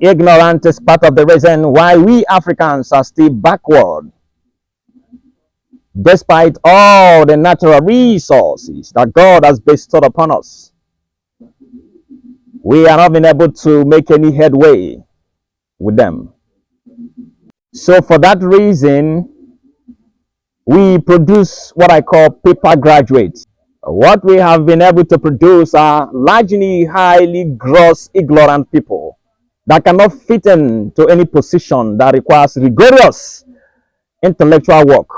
Ignorance is part of the reason why we Africans are still backward, despite all the natural resources that God has bestowed upon us. We are not been able to make any headway with them. So for that reason, we produce what I call paper graduates. What we have been able to produce are largely highly gross, ignorant people that cannot fit into any position that requires rigorous intellectual work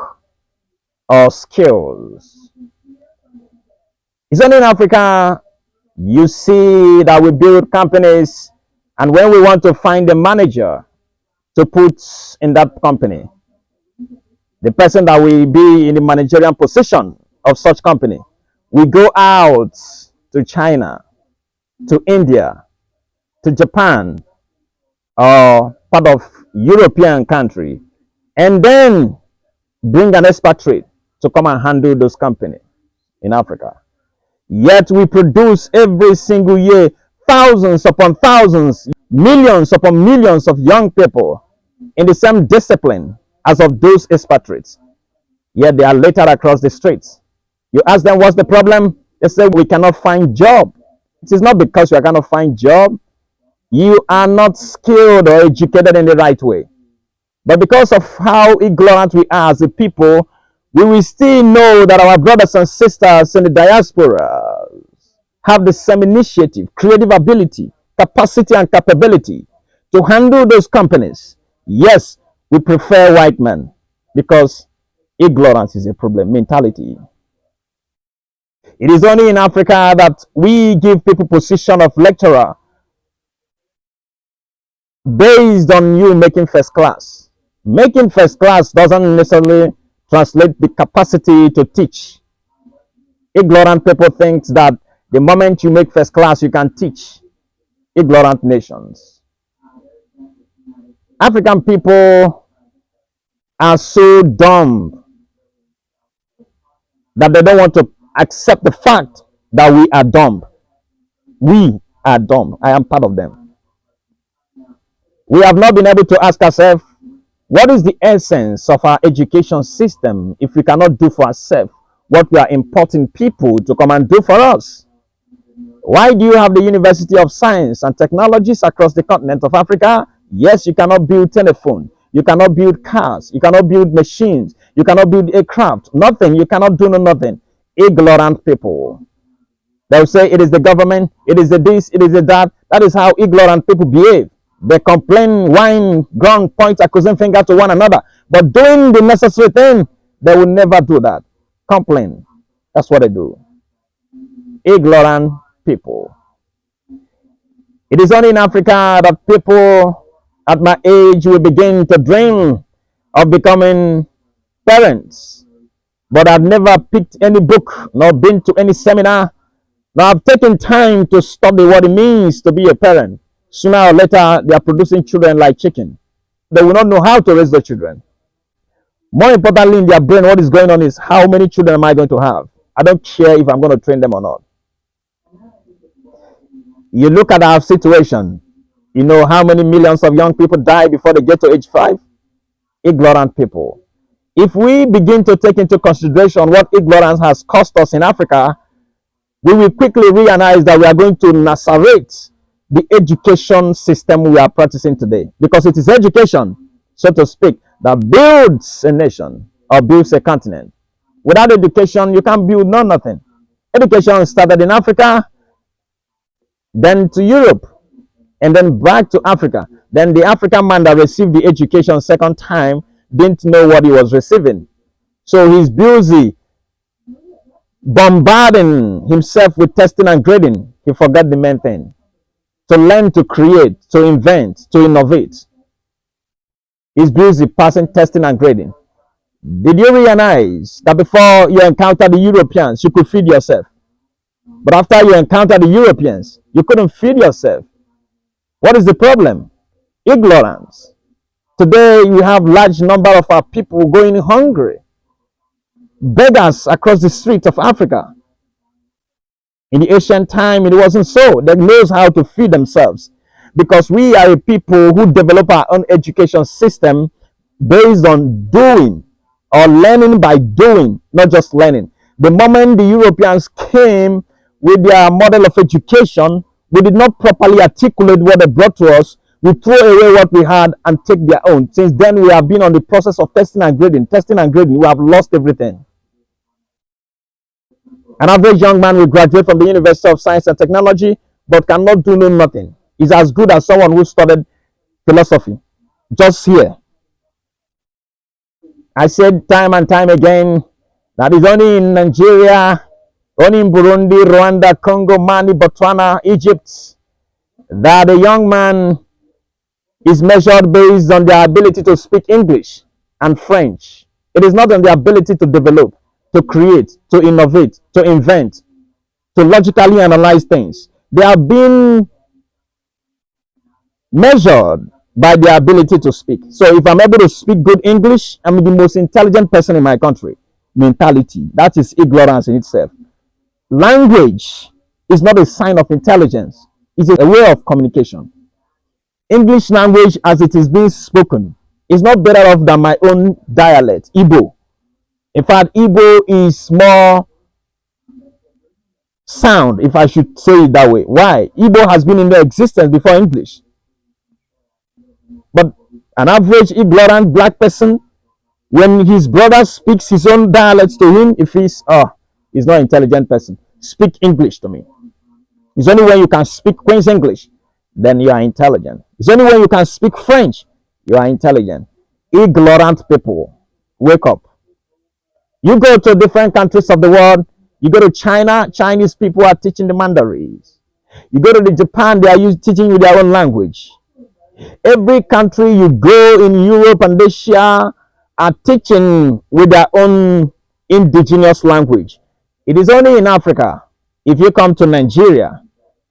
or skills. It's only in Africa you see that we build companies, and when we want to find a manager to put in that company, the person that will be in the managerial position of such company, we go out to China, to India, to Japan, or part of European country, and then bring an expatriate to come and handle those companies in Africa. Yet we produce every single year thousands upon thousands, millions upon millions of young people in the same discipline as of those expatriates. Yet they are littered across the streets. You ask them what's the problem? They say we cannot find job. It is not because you cannot find job. You are not skilled or educated in the right way. But because of how ignorant we are as a people, we will still know that our brothers and sisters in the diaspora have the same initiative, creative ability, capacity, and capability to handle those companies. Yes, we prefer white men because ignorance is a problem mentality. It is only in Africa that we give people position of lecturer based on you making first class. Making first class doesn't necessarily translate the capacity to teach. Ignorant people think that the moment you make first class, you can teach. Ignorant nations. African people are so dumb that they don't want to accept the fact that we are dumb. We are dumb. I am part of them. We have not been able to ask ourselves, what is the essence of our education system if we cannot do for ourselves what we are importing people to come and do for us? Why do you have the University of Science and Technologies across the continent of Africa? Yes, you cannot build telephone. You cannot build cars. You cannot build machines. You cannot build aircraft. Nothing. You cannot do nothing. Ignorant people. They'll say it is the government. It is the this. It is the that. That is how ignorant people behave. They complain, whine, groan, point accusing finger to one another. But doing the necessary thing, they will never do that. Complain. That's what they do. Ignorant people. It is only in Africa that people at my age will begin to dream of becoming parents. But I've never picked any book, nor been to any seminar, nor I've taken time to study what it means to be a parent. Sooner or later, they are producing children like chicken. They will not know how to raise the children. More importantly, in their brain, what is going on is how many children am I going to have? I don't care if I'm going to train them or not. You look at our situation, you know how many millions of young people die before they get to age 5? Ignorant people. If we begin to take into consideration what ignorance has cost us in Africa, we will quickly realize that we are going to lacerate the education system we are practicing today, because it is education, so to speak, that builds a nation or builds a continent. Without education, you can't build nothing. Education started in Africa, then to Europe, and then back to Africa. Then the African man that received the education second time didn't know what he was receiving. So he's busy bombarding himself with testing and grading. He forgot the main thing. To learn, to create, to invent, to innovate. He's busy passing testing and grading. Did you realize that before you encountered the Europeans, you could feed yourself? But after you encountered the Europeans, you couldn't feed yourself. What is the problem? Ignorance. Today, we have large number of our people going hungry. Beggars across the streets of Africa. In the ancient time, it wasn't so. They knows how to feed themselves. because we are a people who develop our own education system based on doing or learning by doing, not just learning. The moment the Europeans came with their model of education, we did not properly articulate what they brought to us. We throw away what we had and take their own. Since then, we have been on the process of testing and grading. Testing and grading, we have lost everything. An average young man will graduate from the University of Science and Technology, but cannot do nothing. He's as good as someone who studied philosophy. Just here. I said time and time again that is only in Nigeria, only in Burundi, Rwanda, Congo, Mali, Botswana, Egypt, that a young man is measured based on their ability to speak English and French. It is not on the ability to develop, to create, to innovate, to invent, to logically analyze things. They are being measured by their ability to speak. So if I'm able to speak good English, I'm the most intelligent person in my country. Mentality, that is ignorance in itself. Language is not a sign of intelligence. It's a way of communication. English language as it is being spoken is not better off than my own dialect, Igbo. In fact, Igbo is more sound, if I should say it that way. Why? Igbo has been in their existence before English. But an average ignorant black person, when his brother speaks his own dialect to him, if he's not an intelligent person. Speak English to me. It's only when you can speak Queen's English, then you are intelligent. It's only when you can speak French, you are intelligent. Ignorant people, wake up. You go to different countries of the world. You go to China, Chinese people are teaching the Mandarins. You go to the Japan, they are teaching you their own language. Every country you go in Europe and Asia are teaching with their own indigenous language. It is only in Africa, if you come to Nigeria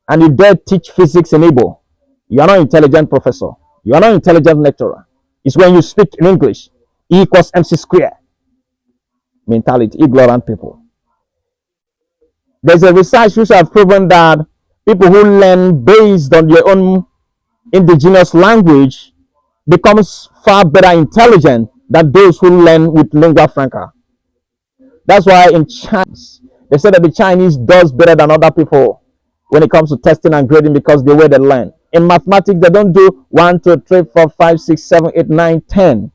and you dare teach physics in Igbo, you are not an intelligent professor. You are not an intelligent lecturer. It's when you speak in English, E equals MC square. Mentality, ignorant people. There's a research which have proven that people who learn based on their own indigenous language becomes far better intelligent than those who learn with lingua franca. That's why in Chinese, they say that the Chinese does better than other people when it comes to testing and grading because the way they learn. In mathematics, they don't do 1, 2, 3, 4, 5, 6, 7, 8, 9, 10,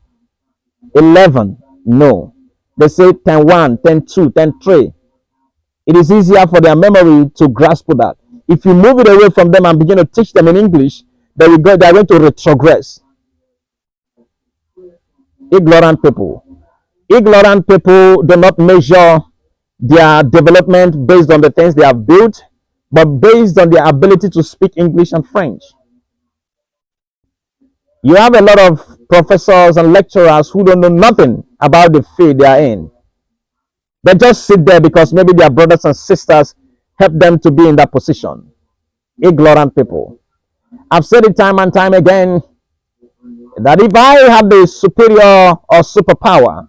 11. No. They say 10, 1, 10, 2, 10, 3. It is easier for their memory to grasp that. If you move it away from them and begin to teach them in English, they are going to retrogress. Ignorant people. Ignorant people do not measure their development based on the things they have built, but based on their ability to speak English and French. You have a lot of professors and lecturers who don't know nothing about the field they are in. They just sit there because maybe their brothers and sisters help them to be in that position. Ignorant people. I've said it time and time again that if I have the superior or superpower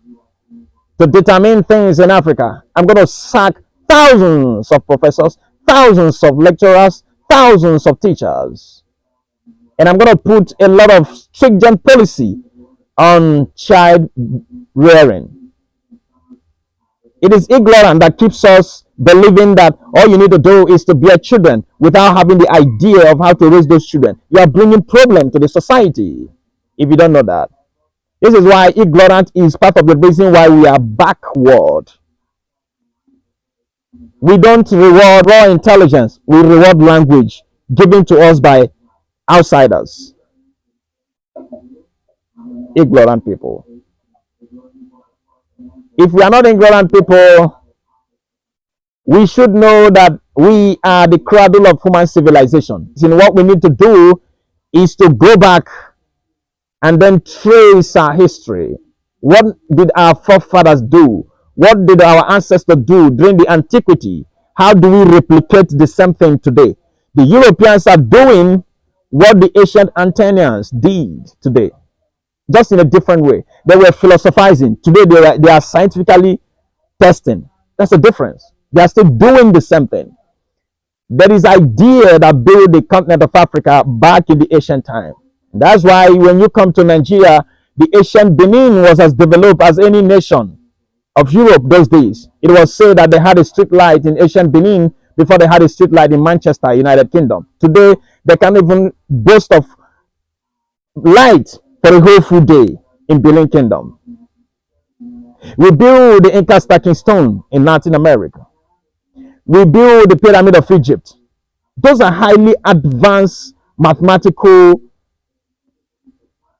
to determine things in Africa, I'm going to sack thousands of professors, thousands of lecturers, thousands of teachers. And I'm going to put a lot of stringent policy on child rearing. It is ignorance that keeps us believing that all you need to do is to bear children without having the idea of how to raise those children. You are bringing problem to the society if you don't know that. This is why ignorance is part of the reason why we are backward. We don't reward raw intelligence. We reward language given to us by outsiders. Ignorant people. If we are not ignorant people, we should know that we are the cradle of human civilization. And what we need to do is to go back and then trace our history. What did our forefathers do? What did our ancestors do during the antiquity? How do we replicate the same thing today? The Europeans are doing what the ancient Athenians did today, just in a different way. They were philosophizing. Today they are scientifically testing. That's the difference. They are still doing the same thing. There is idea that built the continent of Africa back in the ancient time. That's why when you come to Nigeria, the ancient Benin was as developed as any nation of Europe those days. It was said that they had a street light in ancient Benin before they had a street light in Manchester, United Kingdom. Today, they can't even boast of light for a whole full day in Benin Kingdom. We build the Inca stacking stone in Latin America. We build the Pyramid of Egypt. Those are highly advanced mathematical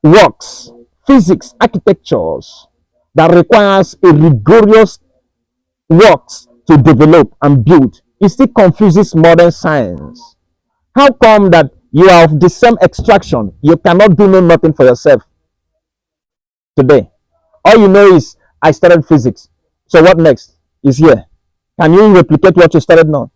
works, physics, architectures that requires a rigorous works to develop and build. It still confuses modern science. How come that you are of the same extraction, you cannot do nothing for yourself today? All you know is, I studied physics. So what next is here? Can you replicate what you studied now?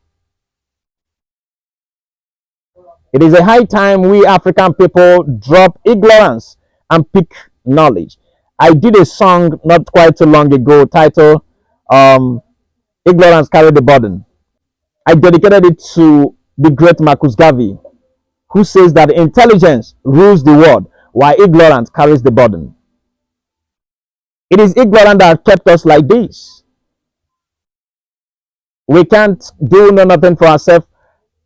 It is a high time we African people drop ignorance and pick knowledge. I did a song not quite too long ago titled Ignorance Carry the Burden. I dedicated it to the great Marcus Garvey, who says that intelligence rules the world while ignorance carries the burden. It is ignorance that kept us like this. We can't do nothing for ourselves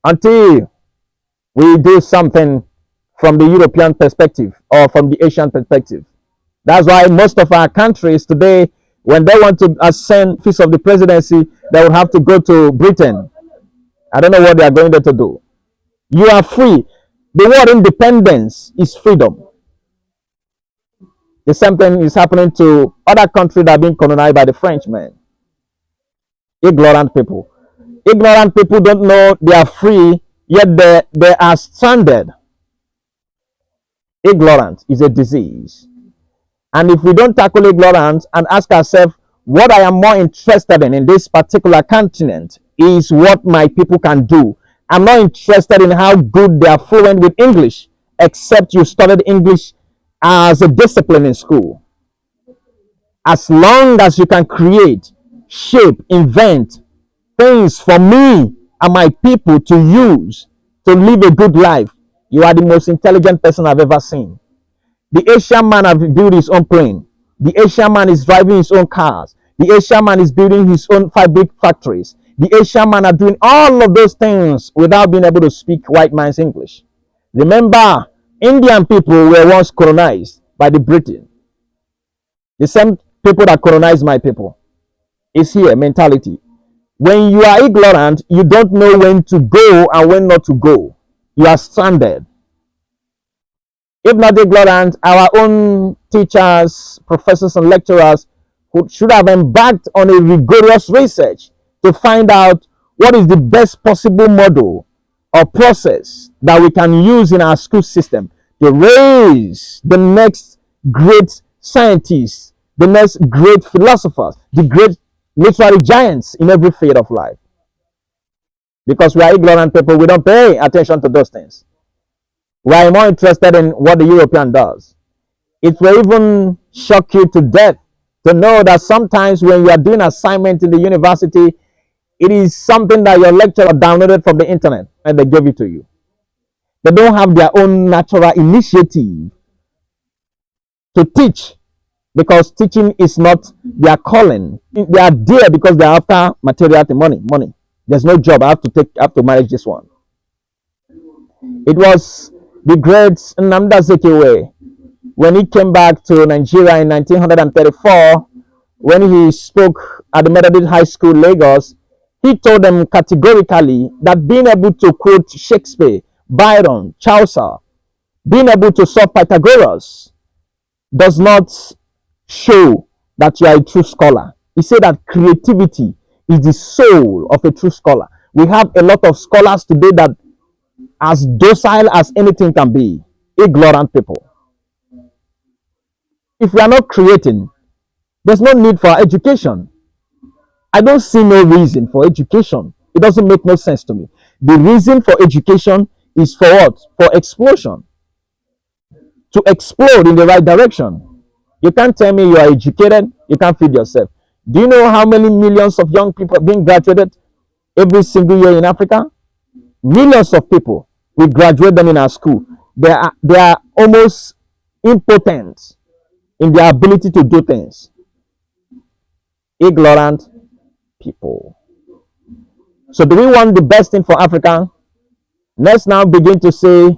until we do something from the European perspective or from the Asian perspective. That's why most of our countries today, when they want to ascend office of the presidency, they will have to go to Britain. I don't know what they are going there to do. You are free. The word independence is freedom. The same thing is happening to other countries that are being colonized by the Frenchmen. Ignorant people. Ignorant people don't know they are free, yet they are stranded. Ignorance is a disease. And if we don't tackle ignorance and ask ourselves, what I am more interested in this particular continent is what my people can do. I'm not interested in how good they are fluent with English, except you studied English as a discipline in school. As long as you can create, shape, invent things for me and my people to use to live a good life, you are the most intelligent person I've ever seen. The Asian man has built his own plane. The Asian man is driving his own cars. The Asian man is building his own fabric factories. The Asian man are doing all of those things without being able to speak white man's English. Remember, Indian people were once colonized by the British. The same people that colonized my people. It's here, mentality. When you are ignorant, you don't know when to go and when not to go. You are stranded. If not ignorant, our own teachers, professors, and lecturers who should have embarked on a rigorous research to find out what is the best possible model or process that we can use in our school system to raise the next great scientists, the next great philosophers, the great literary giants in every field of life. Because we are ignorant people, we don't pay attention to those things. We are more interested in what the European does. It will even shock you to death to know that sometimes when you are doing assignment in the university, it is something that your lecturer downloaded from the internet and they gave it to you. They don't have their own natural initiative to teach, because teaching is not their calling. They are there because they are after material money. There's no job. I have to manage this one. It was the great Nnamdi Azikiwe when he came back to Nigeria in 1934, when he spoke at the Methodist High School, Lagos. He told them categorically that being able to quote Shakespeare, Byron, Chaucer, being able to solve Pythagoras does not show that you are a true scholar. He said that creativity is the soul of a true scholar. We have a lot of scholars today that as docile as anything can be, ignorant people. If we are not creating, there's no need for education. I don't see no reason for education. It doesn't make no sense to me. The reason for education is for what? For explosion. To explode in the right direction. You can't tell me you are educated, you can't feed yourself. Do you know how many millions of young people are being graduated every single year in Africa? Millions of people, we graduate them in our school. They are almost impotent in their ability to do things. Ignorant people. So do we want the best thing for Africa? Let's now begin to say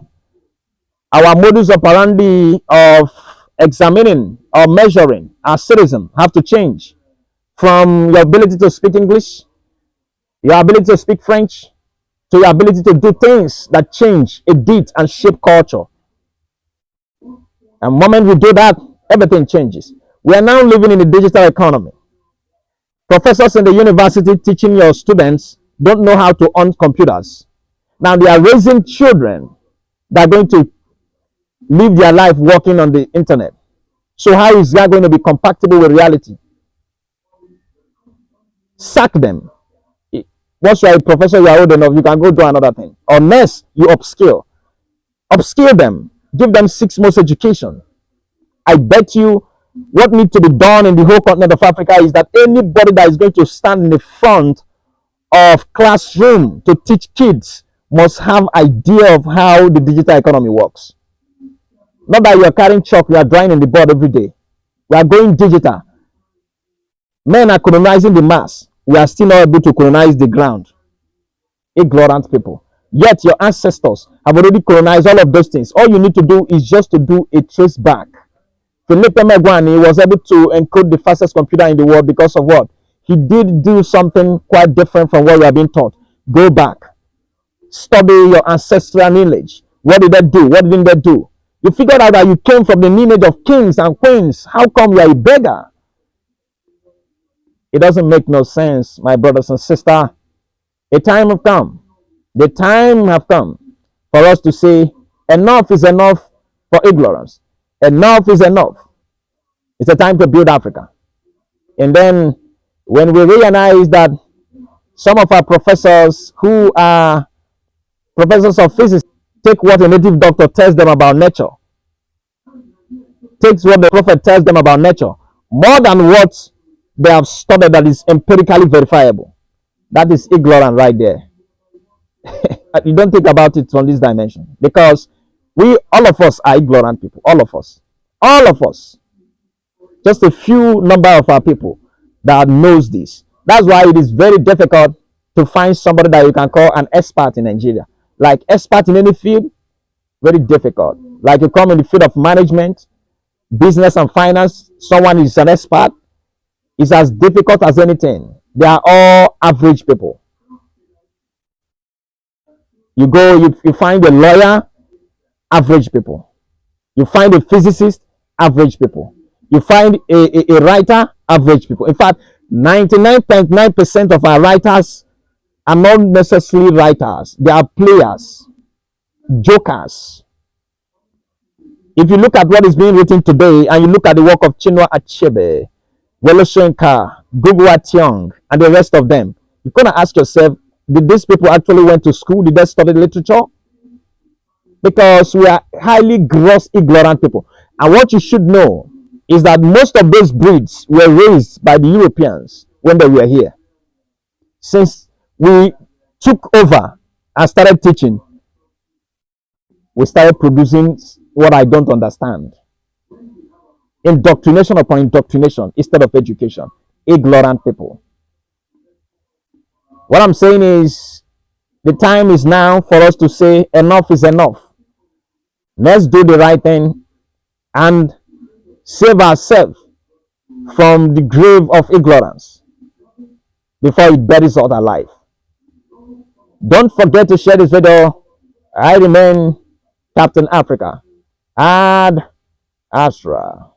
our modus operandi of examining or measuring our citizen have to change from your ability to speak English, your ability to speak French, to your ability to do things that change, edit, and shape culture. And the moment we do that, everything changes. We are now living in a digital economy. Professors in the university teaching your students don't know how to on computers. Now they are raising children that are going to live their life working on the internet. So how is that going to be compatible with reality? Sack them. Once you are a professor, you are old enough, you can go do another thing. Unless you upskill. Upskill them. Give them 6 months education. I bet you what needs to be done in the whole continent of Africa is that anybody that is going to stand in the front of classroom to teach kids must have idea of how the digital economy works. Not that you are carrying chalk, you are drawing in the board every day. We are going digital. Men are colonizing the mass. We are still not able to colonize the ground. Ignorant people. Yet your ancestors have already colonized all of those things. All you need to do is just to do a trace back. Philippe Megwani was able to encode the fastest computer in the world because of what? He did do something quite different from what we are being taught. Go back. Study your ancestral lineage. What did they do? What didn't they do? You figured out that you came from the lineage of kings and queens. How come you are a beggar? It doesn't make no sense, my brothers and sisters. A time have come. The time have come for us to say enough is enough for ignorance. Enough is enough. It's a time to build Africa. And then when we realize that some of our professors who are professors of physics take what a native doctor tells them about nature, takes what the prophet tells them about nature, more than what they have studied that is empirically verifiable. That is ignorant right there. You don't think about it from this dimension because all of us are ignorant people. All of us. Just a few number of our people that knows this. That's why it is very difficult to find somebody that you can call an expert in Nigeria. Like expert in any field, very difficult. Like you come in the field of management, business and finance, someone is an expert. It's as difficult as anything. They are all average people. You go, you find a lawyer, average people. You find a physicist, average people. You find a writer, average people. In fact, 99.9% of our writers are not necessarily writers. They are players, jokers. If you look at what is being written today and you look at the work of Chinua Achebe, Wole Soyinka, Gugu Ationg, and the rest of them, you're going to ask yourself, did these people actually went to school? Did they study literature? Because we are highly gross, ignorant people. And what you should know is that most of those breeds were raised by the Europeans when they were here. Since we took over and started teaching, we started producing what I don't understand. Indoctrination upon indoctrination instead of education. Ignorant people. What I'm saying is, the time is now for us to say enough is enough. Let's do the right thing and save ourselves from the grave of ignorance before it buries us alive. Don't forget to share this video. I remain Captain Africa. Ad Astra.